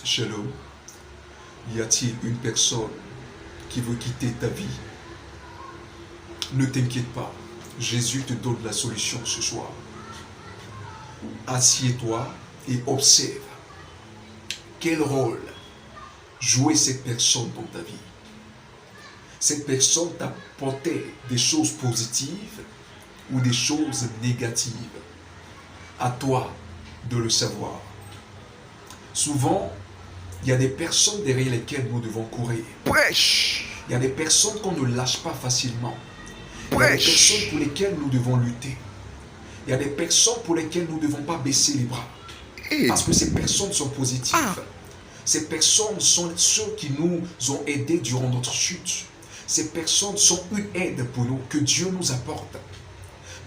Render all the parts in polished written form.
Shalom. Y a-t-il une personne qui veut quitter ta vie? Ne t'inquiète pas. Jésus te donne la solution ce soir. Assieds-toi et observe quel rôle jouait cette personne dans ta vie. Cette personne t'a apporté des choses positives ou des choses négatives. À toi de le savoir. Souvent, il y a des personnes derrière lesquelles nous devons courir. Prêche. Il y a des personnes qu'on ne lâche pas facilement. Il y a des personnes pour lesquelles nous devons lutter. Il y a des personnes pour lesquelles nous ne devons pas baisser les bras. Parce que ces personnes sont positives. Ces personnes sont ceux qui nous ont aidés durant notre chute. Ces personnes sont une aide pour nous, que Dieu nous apporte.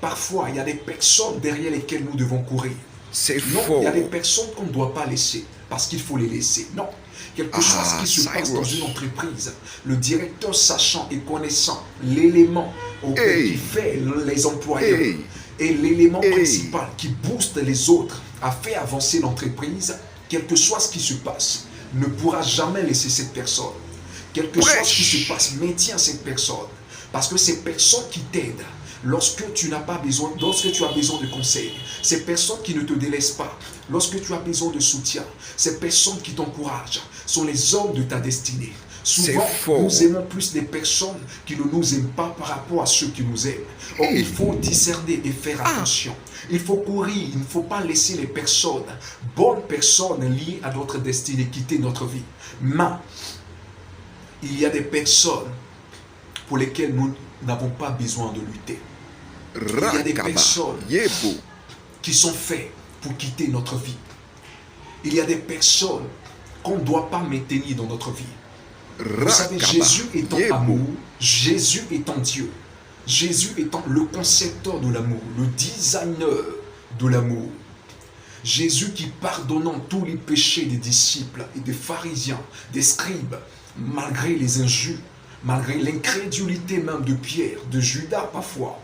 Parfois, il y a des personnes derrière lesquelles nous devons courir. C'est Non, faux. il y a des personnes qu'on ne doit pas laisser, parce qu'il faut les laisser. Non. Quelque chose qui se passe dans une entreprise, le directeur sachant et connaissant l'élément qui fait les employés et l'élément principal qui booste les autres a fait avancer l'entreprise, quel que soit ce qui se passe, ne pourra jamais laisser cette personne. Quelque chose qui se passe, maintiens cette personne. Parce que ces personnes qui t'aident, lorsque tu n'as pas besoin, lorsque tu as besoin de conseils, ces personnes qui ne te délaissent pas, lorsque tu as besoin de soutien, ces personnes qui t'encouragent, sont les hommes de ta destinée. Souvent, nous aimons plus les personnes qui ne nous aiment pas par rapport à ceux qui nous aiment. Or, il faut discerner et faire attention. Il faut courir, il ne faut pas laisser les personnes, bonnes personnes liées à notre destinée, quitter notre vie. Mais, il y a des personnes pour lesquelles nous n'avons pas besoin de lutter. Il y a des personnes qui sont faites pour quitter notre vie. Il y a des personnes qu'on ne doit pas maintenir dans notre vie. Vous savez, Jésus étant amour, Jésus étant Dieu, Jésus étant le concepteur de l'amour, le designer de l'amour, Jésus qui pardonnant tous les péchés des disciples et des pharisiens, des scribes, malgré les injures, malgré l'incrédulité même de Pierre, de Judas parfois,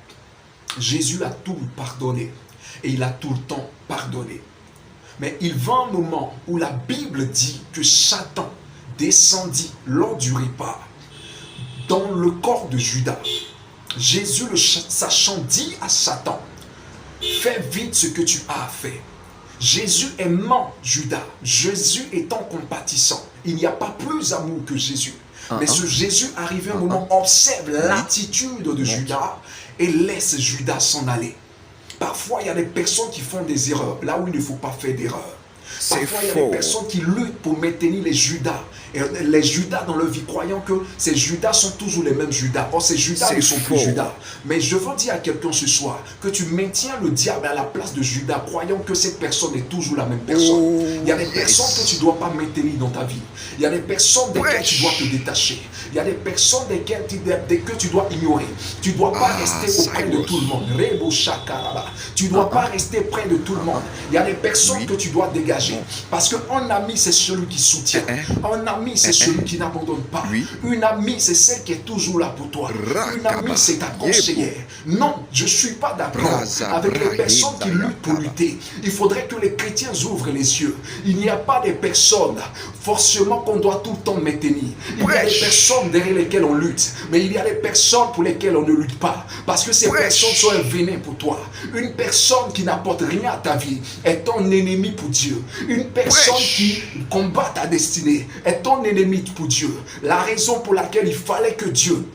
Jésus a tout pardonné et il a tout le temps pardonné. Mais il vint un moment où la Bible dit que Satan descendit lors du repas dans le corps de Judas. Jésus, le sachant, dit à Satan, fais vite ce que tu as à faire. Jésus aimant Judas, Jésus étant compatissant, il n'y a pas plus amour que Jésus. Mais ce Jésus, arrivé un moment, observe l'attitude de Judas et laisse Judas s'en aller. Parfois, il y a des personnes qui font des erreurs, là où il ne faut pas faire d'erreur. Parfois, il y a des personnes qui luttent pour maintenir les Judas. Et les Judas dans leur vie, croyant que ces Judas sont toujours les mêmes Judas. Or, ces Judas ne sont plus Judas. Mais je veux dire à quelqu'un ce soir que tu maintiens le diable à la place de Judas, croyant que cette personne est toujours la même personne. Il y a des personnes que tu ne dois pas maintenir dans ta vie. Il y a des personnes desquelles tu dois te détacher. Il y a des personnes desquelles tu dois ignorer. Tu ne dois pas rester auprès de tout le monde. Tu ne dois pas rester près de tout le monde. Il y a des personnes que tu dois dégager. Parce qu'un ami, c'est celui qui soutient. Un ami, c'est celui qui n'abandonne pas. Une amie, c'est celle qui est toujours là pour toi. Une amie, c'est ta conseillère. Non, je ne suis pas d'accord avec les personnes qui luttent pour lutter. Il faudrait que les chrétiens ouvrent les yeux. Il n'y a pas des personnes forcément qu'on doit tout le temps maintenir. Il y a des personnes derrière lesquelles on lutte. Mais il y a des personnes pour lesquelles on ne lutte pas. Parce que ces personnes sont un venin pour toi. Une personne qui n'apporte rien à ta vie est ton ennemi pour Dieu. Une personne qui combat ta destinée est ton ennemi pour Dieu. La raison pour laquelle il fallait que Dieu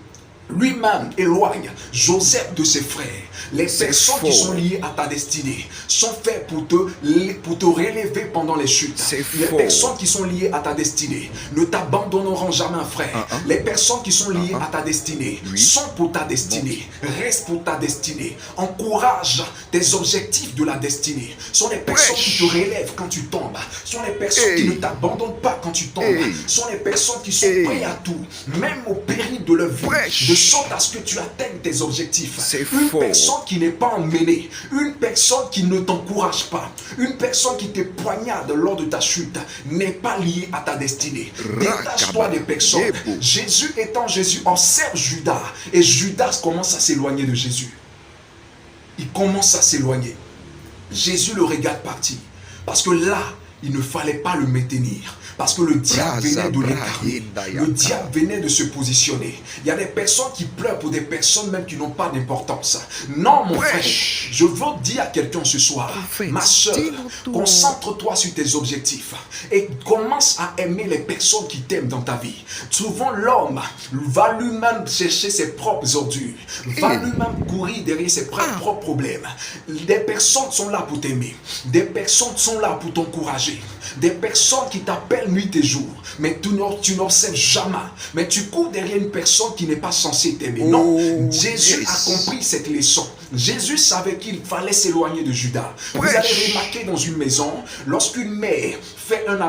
lui-même éloigne Joseph de ses frères. Les personnes qui sont liées à ta destinée sont faites pour te relever pendant les chutes. Les personnes qui sont liées à ta destinée ne t'abandonneront jamais, frère. Les personnes qui sont liées à ta destinée sont pour ta destinée. Reste pour ta destinée. Encourage tes objectifs de la destinée. Ce sont les personnes qui te relèvent quand tu tombes. Ce sont les personnes qui ne t'abandonnent pas quand tu tombes. Ce sont les personnes qui sont prêtes à tout, même au péril de leur vie, de sorte à ce que tu atteignes tes objectifs. Une personne qui n'est pas emmenée, une personne qui ne t'encourage pas, une personne qui te poignarde lors de ta chute n'est pas liée à ta destinée. Détache-toi des personnes. Jésus étant Jésus, observe Judas et Judas commence à s'éloigner de Jésus. Il commence à s'éloigner. Jésus le regarde partir parce que là, il ne fallait pas le maintenir. Parce que le diable venait de l'incarner. Le diable venait de se positionner. Il y a des personnes qui pleurent pour des personnes même qui n'ont pas d'importance. Non, mon frère, je veux dire à quelqu'un ce soir, ma soeur, concentre-toi sur tes objectifs et commence à aimer les personnes qui t'aiment dans ta vie. Souvent, l'homme va lui-même chercher ses propres ordures, va lui-même courir derrière ses propres problèmes. Des personnes sont là pour t'aimer. Des personnes sont là pour t'encourager. Des personnes qui t'appellent nuit et jour, mais tu n'observes jamais. Mais tu cours derrière une personne qui n'est pas censée t'aimer. Non, Jésus a compris cette leçon. Jésus savait qu'il fallait s'éloigner de Judas. Vous allez remarquer dans une maison, lorsqu'une mère fait un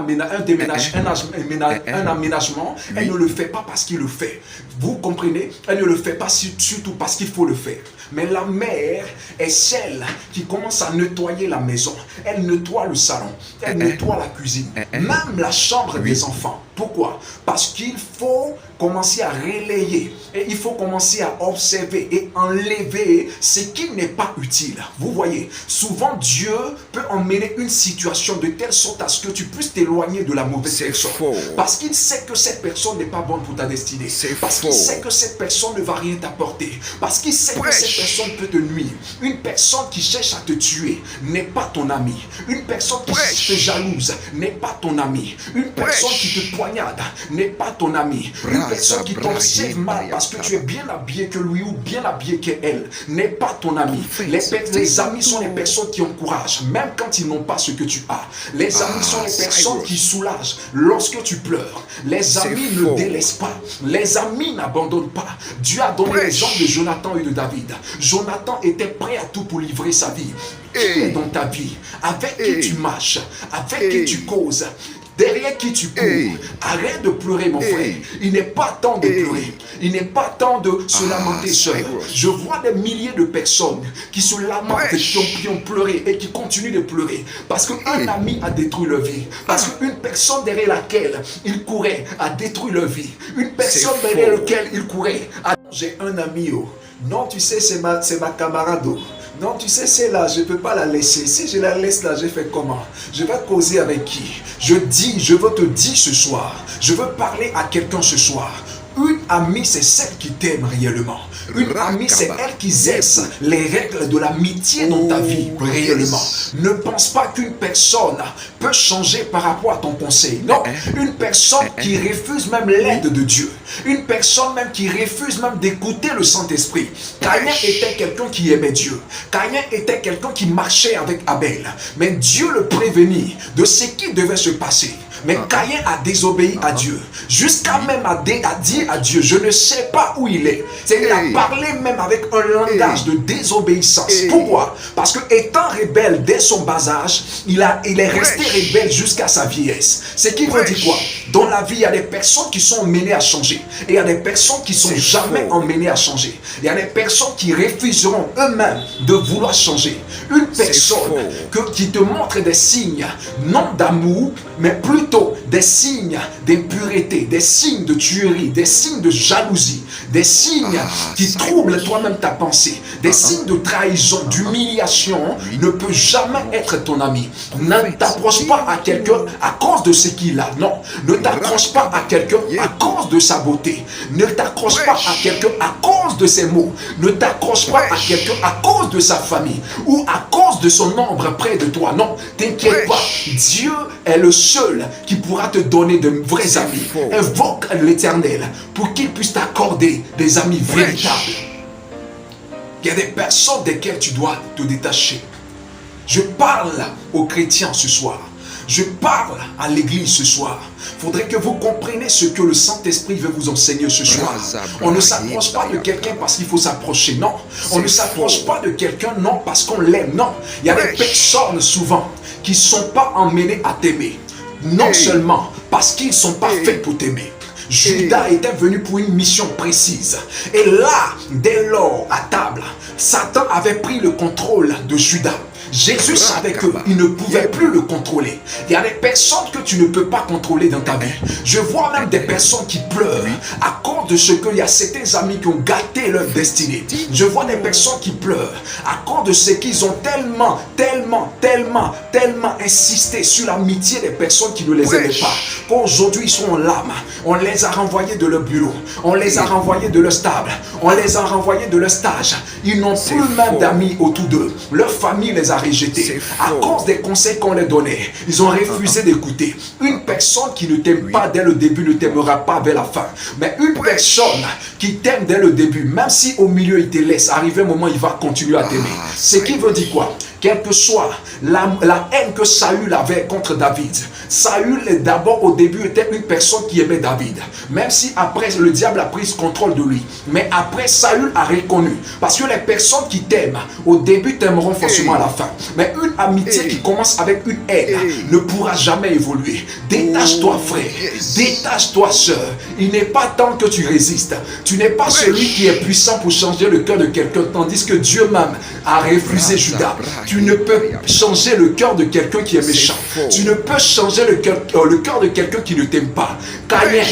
aménagement, elle ne le fait pas parce qu'il le fait. Vous comprenez? Elle ne le fait pas surtout parce qu'il faut le faire. Mais la mère est celle qui commence à nettoyer la maison. Elle nettoie le salon, elle nettoie la cuisine, même la chambre des enfants. Pourquoi? Parce qu'il faut commencer à relayer et il faut commencer à observer et enlever ce qui n'est pas utile. Vous voyez, souvent Dieu peut emmener une situation de telle sorte à ce que tu puisses t'éloigner de la mauvaise personne. Parce qu'il sait que cette personne n'est pas bonne pour ta destinée. Parce qu'il sait que cette personne ne va rien t'apporter. Parce qu'il sait que cette personne peut te nuire. Une personne qui cherche à te tuer n'est pas ton ami. Une personne qui te jalouse n'est pas ton ami. Une personne qui te poignarde n'est pas ton ami. Une personne qui t'observe mal parce que tu es bien habillé que lui ou bien habillé qu'elle n'est pas ton ami. Les amis sont les personnes qui encouragent, même quand ils n'ont pas ce que tu as. Les amis sont les personnes qui soulagent lorsque tu pleures. Les amis ne délaissent pas. Les amis n'abandonnent pas. Dieu a donné l'exemple de Jonathan et de David. Jonathan était prêt à tout pour livrer sa vie. Qui est dans ta vie? Avec qui tu marches? Avec qui tu causes? Derrière qui tu cours? Arrête de pleurer, mon frère. Il n'est pas temps de pleurer. Il n'est pas temps de se lamenter seul. Je vois des milliers de personnes qui se lamentent, qui ont pleuré et qui continuent de pleurer. Parce qu'un ami a détruit leur vie. Parce qu'une personne derrière laquelle il courait a détruit leur vie. Une personne derrière laquelle il courait a... J'ai un ami, non, tu sais, c'est ma camarade. Non, tu sais, c'est là, je ne peux pas la laisser. Si je la laisse là, je fais comment? Je vais causer avec qui? Je veux te dire ce soir, je veux parler à quelqu'un ce soir. Une amie, c'est celle qui t'aime réellement. Une amie, c'est elle qui exerce les règles de l'amitié dans ta vie réellement. Ne pense pas qu'une personne peut changer par rapport à ton conseil. Non, une personne qui refuse même l'aide de Dieu. Une personne même qui refuse même d'écouter le Saint-Esprit. Caïn était quelqu'un qui aimait Dieu. Caïn était quelqu'un qui marchait avec Abel. Mais Dieu le prévenit de ce qui devait se passer. Mais Caïn a désobéi à Dieu. Jusqu'à même à dire à Dieu, je ne sais pas où il est. Il a parlé même avec un langage de désobéissance. Pourquoi? Parce que étant rebelle dès son bas âge, il est resté rebelle jusqu'à sa vieillesse. Ce qui veut dire quoi? Dans la vie, il y a des personnes qui sont emmenées à changer. Et il y a des personnes qui ne sont jamais emmenées à changer. Il y a des personnes qui refuseront eux-mêmes de vouloir changer. Une personne qui te montre des signes, non d'amour, mais plutôt des signes d'impureté, des signes de tuerie, des signes de jalousie, des signes qui troublent toi-même ta pensée, des signes de trahison, d'humiliation, ne peut jamais être ton ami. Ne t'approche pas à quelqu'un à cause de ce qu'il a. Non, ne t'accroche pas à quelqu'un à cause de sa beauté. Ne t'accroche pas à quelqu'un à cause de ses mots. Ne t'accroche pas à quelqu'un à cause de sa famille ou à cause de son nombre près de toi. Non, t'inquiète pas. Dieu est le seul qui pourra te donner de vrais amis. Invoque l'Éternel pour qu'il puisse t'accorder des amis véritables. Il y a des personnes desquelles tu dois te détacher. Je parle aux chrétiens ce soir. Je parle à l'église ce soir. Il faudrait que vous compreniez ce que le Saint-Esprit veut vous enseigner ce soir. On ne s'approche pas de quelqu'un parce qu'il faut s'approcher, non. On ne s'approche pas de quelqu'un, non, parce qu'on l'aime, non. Il y a des personnes souvent qui ne sont pas emmenées à t'aimer. Non seulement parce qu'ils ne sont pas faits pour t'aimer. Judas était venu pour une mission précise. Et là, dès lors, à table, Satan avait pris le contrôle de Judas. Jésus savait qu'il ne pouvait plus le contrôler. Il y a des personnes que tu ne peux pas contrôler dans ta vie. Je vois même des personnes qui pleurent à cause de ce qu'il y a certains amis qui ont gâté leur destinée. Je vois des personnes qui pleurent à cause de ce qu'ils ont tellement insisté sur l'amitié des personnes qui ne les aimaient pas. Qu'aujourd'hui ils sont en larmes. On les a renvoyés de leur bureau. On les a renvoyés de leur stable. On les a renvoyés de leur stage. Ils n'ont plus même d'amis autour d'eux. Leur famille les a rejetés. À cause des conseils qu'on leur donnait, ils ont refusé d'écouter. Une personne qui ne t'aime pas dès le début ne t'aimera pas vers la fin. Mais une personne qui t'aime dès le début, même si au milieu il te laisse, arriver un moment il va continuer à t'aimer. Ce qui veut dire quoi? Quelle que soit la haine que Saül avait contre David, Saül d'abord au début était une personne qui aimait David, même si après le diable a pris contrôle de lui. Mais après Saül a reconnu, parce que les personnes qui t'aiment au début t'aimeront forcément à la fin. Mais une amitié qui commence avec une haine ne pourra jamais évoluer. Détache-toi frère, détache-toi sœur. Il n'est pas temps que tu résistes. Tu n'es pas celui qui est puissant pour changer le cœur de quelqu'un, tandis que Dieu même a refusé Judas. Tu ne peux changer le cœur de quelqu'un qui est méchant. Tu ne peux changer le cœur de quelqu'un qui ne t'aime pas. Caïn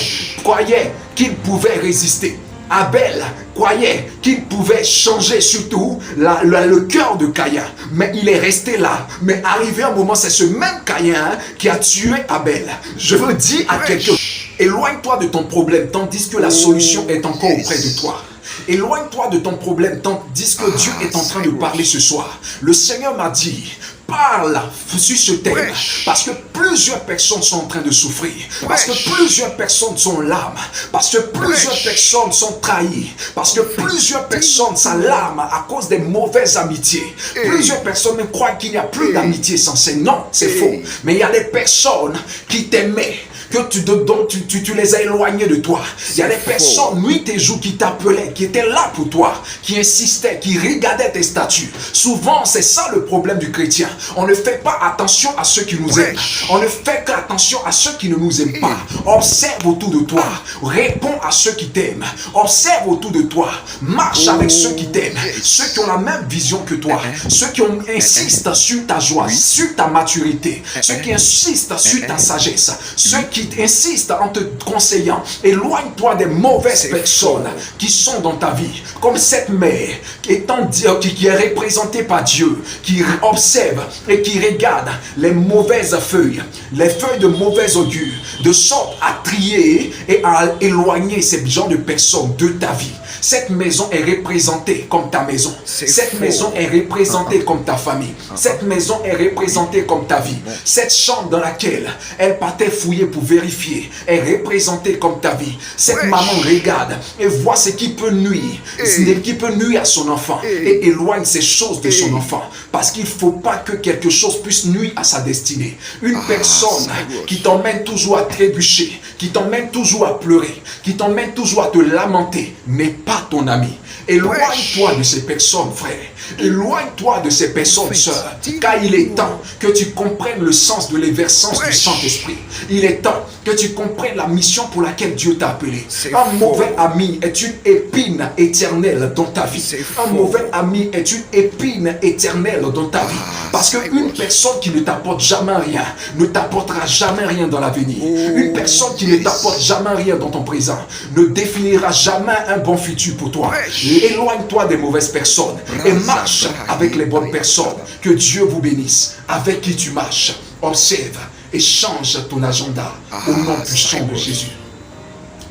croyait qu'il pouvait résister. Abel croyait qu'il pouvait changer surtout le cœur de Caïn. Mais il est resté là. Mais arrivé un moment, c'est ce même Caïn qui a tué Abel. Je veux dire à quelqu'un, éloigne-toi de ton problème tandis que la solution est encore auprès de toi. Éloigne-toi de ton problème tandis que Dieu est en train de parler ce soir. Le Seigneur m'a dit, parle sur ce thème parce que plusieurs personnes sont en train de souffrir, parce que plusieurs personnes sont en larmes, parce que plusieurs personnes sont trahies, parce que plusieurs personnes s'alarment à cause des mauvaises amitiés. Plusieurs personnes même croient qu'il n'y a plus d'amitié sensée. Non, c'est faux. Mais il y a des personnes qui t'aimaient, que tu les as éloignés de toi. Il y a des personnes, nuit et jour, qui t'appelaient, qui étaient là pour toi, qui insistaient, qui regardaient tes statuts. Souvent, c'est ça le problème du chrétien. On ne fait pas attention à ceux qui nous aiment. On ne fait qu'attention à ceux qui ne nous aiment pas. Observe autour de toi. Réponds à ceux qui t'aiment. Observe autour de toi. Marche avec ceux qui t'aiment. Ceux qui ont la même vision que toi. Ceux qui insistent sur ta joie, sur ta maturité. Ceux qui insistent sur ta sagesse. Ceux qui insistent en te conseillant. Éloigne-toi des mauvaises personnes qui sont dans ta vie. Comme cette mère qui est représentée par Dieu, qui observe et qui regarde les mauvaises feuilles, les feuilles de mauvais augure, de sorte à trier et à éloigner ces genres de personnes de ta vie. Cette maison est représentée comme ta maison. Cette maison est représentée comme ta famille. Cette maison est représentée comme ta vie. Cette chambre dans laquelle elle partait fouiller pour vérifier est représentée comme ta vie. Cette maman regarde et voit ce qui peut nuire, ce qui peut nuire à son enfant et éloigne ces choses de son enfant. Parce qu'il ne faut pas que quelque chose puisse nuire à sa destinée. Une personne qui t'emmène toujours à trébucher, qui t'emmène toujours à pleurer, qui t'emmène toujours à te lamenter, n'est pas ton ami. Éloigne-toi de ces personnes, frère. Éloigne-toi de ces personnes, sœurs. Car il est temps que tu comprennes le sens de l'éversence du Saint-Esprit. Il est temps que tu comprennes la mission pour laquelle Dieu t'a appelé. Un mauvais ami est une épine éternelle dans ta vie. Un mauvais ami est une épine éternelle dans ta vie. Parce qu'une personne qui ne t'apporte jamais rien ne t'apportera jamais rien dans l'avenir. Une personne qui ne t'apporte jamais rien dans ton présent ne définira jamais un bon futur pour toi. Éloigne-toi des mauvaises personnes et marche avec les bonnes personnes. Que Dieu vous bénisse. Avec qui tu marches, observe et change ton agenda au nom puissant de Jésus.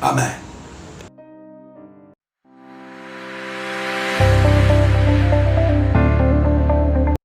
Amen.